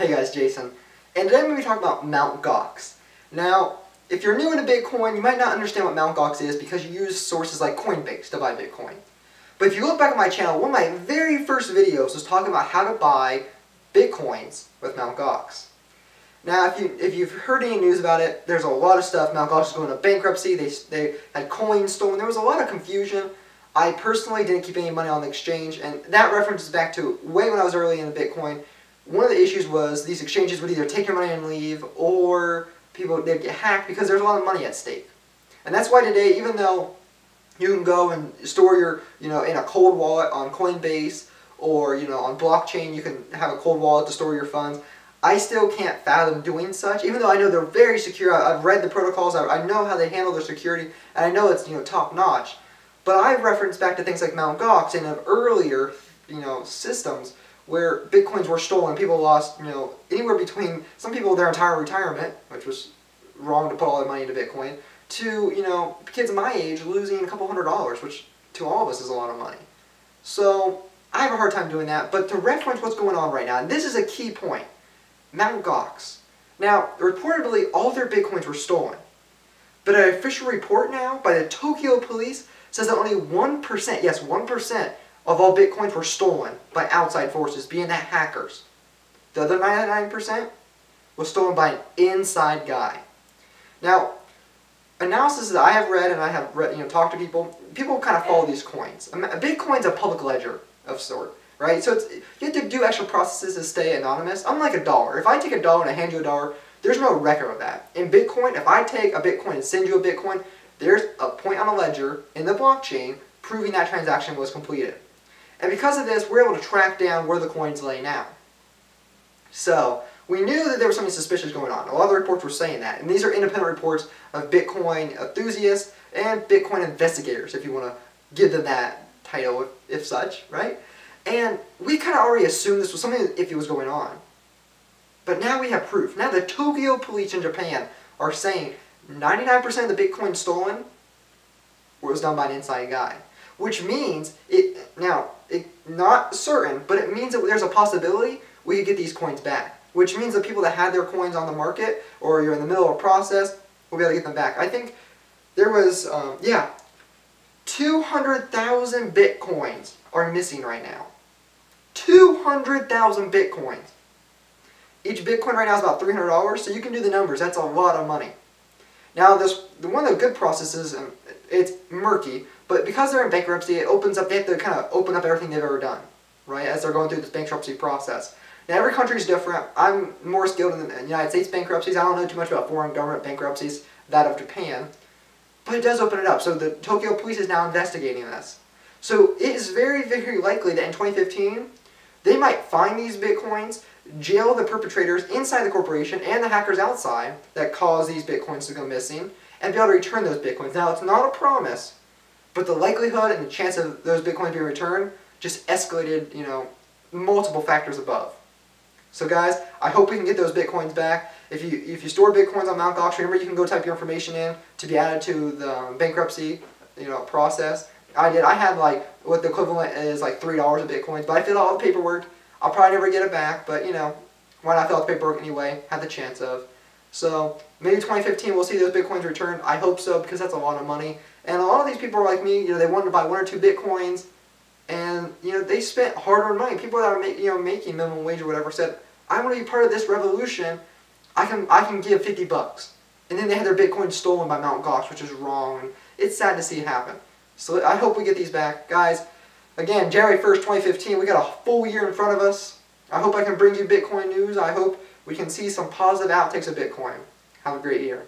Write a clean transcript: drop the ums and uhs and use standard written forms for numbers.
Hey guys, Jason. And today I'm going to be talking about Mt.Gox. Now, if you're new into Bitcoin, you might not understand what Mt.Gox is because you use sources like Coinbase to buy Bitcoin. But if you look back at my channel, one of my very first videos was talking about how to buy Bitcoins with Mt.Gox. Now, if you've heard any news about it, there's a lot of stuff. Mt.Gox is going into bankruptcy. They had coins stolen. There was a lot of confusion. I personally didn't keep any money on the exchange, and that references back to way when I was early into Bitcoin. One of the issues was these exchanges would either take your money and leave, or they'd get hacked because there's a lot of money at stake. And that's why today, even though you can go and store your, in a cold wallet on Coinbase, or, on blockchain, you can have a cold wallet to store your funds, I still can't fathom doing such, even though I know they're very secure. I've read the protocols, I know how they handle their security, and I know it's, top notch. But I've referenced back to things like Mt.Gox and earlier, systems where Bitcoins were stolen. People lost, anywhere between, some people their entire retirement, which was wrong to put all their money into Bitcoin, to, kids my age losing a couple $100, which to all of us is a lot of money. So I have a hard time doing that, but to reference what's going on right now, and this is a key point, Mt.Gox. Now, reportedly, all their Bitcoins were stolen. But an official report now by the Tokyo police says that only 1%, yes, 1%, of all Bitcoins were stolen by outside forces, being that hackers. The other 99% was stolen by an inside guy. Now, analysis that I have read, and I have talked to people kind of follow these coins. Bitcoin's a public ledger of sort, right? So you have to do extra processes to stay anonymous. Unlike a dollar. If I take a dollar and I hand you a dollar, there's no record of that. In Bitcoin, if I take a Bitcoin and send you a Bitcoin, there's a point on a ledger in the blockchain proving that transaction was completed. And because of this, we're able to track down where the coins lay now. So, we knew that there was something suspicious going on. A lot of the reports were saying that. And these are independent reports of Bitcoin enthusiasts and Bitcoin investigators, if you want to give them that title, if such, right? And we kind of already assumed this was something if it was going on. But now we have proof. Now the Tokyo police in Japan are saying 99% of the Bitcoin stolen was done by an inside guy. Which means, not certain, but it means that there's a possibility we could get these coins back. Which means the people that had their coins on the market, or you're in the middle of a process, will be able to get them back. I think there was, 200,000 Bitcoins are missing right now. 200,000 Bitcoins. Each Bitcoin right now is about $300, so you can do the numbers. That's a lot of money. Now, one of the good processes, and it's murky, but because they're in bankruptcy, they have to kind of open up everything they've ever done, right, as they're going through this bankruptcy process. Now, every country is different. I'm more skilled in the United States bankruptcies. I don't know too much about foreign government bankruptcies, that of Japan, but it does open it up. So the Tokyo police is now investigating this. So it is very, very likely that in 2015, they might find these Bitcoins, jail the perpetrators inside the corporation and the hackers outside that caused these Bitcoins to go missing, and be able to return those Bitcoins. Now, it's not a promise, but the likelihood and the chance of those Bitcoins being returned just escalated, multiple factors above. So guys, I hope we can get those Bitcoins back. If you store Bitcoins on Mt.Gox, remember you can go type your information in to be added to the bankruptcy, process. I did. I had what the equivalent is $3 of Bitcoins, but I filled out all the paperwork. I'll probably never get it back, but why not fill out the paperwork anyway? Have the chance of. So maybe 2015 we'll see those Bitcoins returned. I hope so, because that's a lot of money. And a lot of these people are like me. They wanted to buy 1 or 2 Bitcoins, and they spent hard-earned money. People that are making minimum wage or whatever said, "I want to be part of this revolution. I can give $50." And then they had their Bitcoin stolen by Mt.Gox, which is wrong. And it's sad to see it happen. So I hope we get these back, guys. Again, January 1st, 2015. We got a full year in front of us. I hope I can bring you Bitcoin news. I hope we can see some positive outtakes of Bitcoin. Have a great year.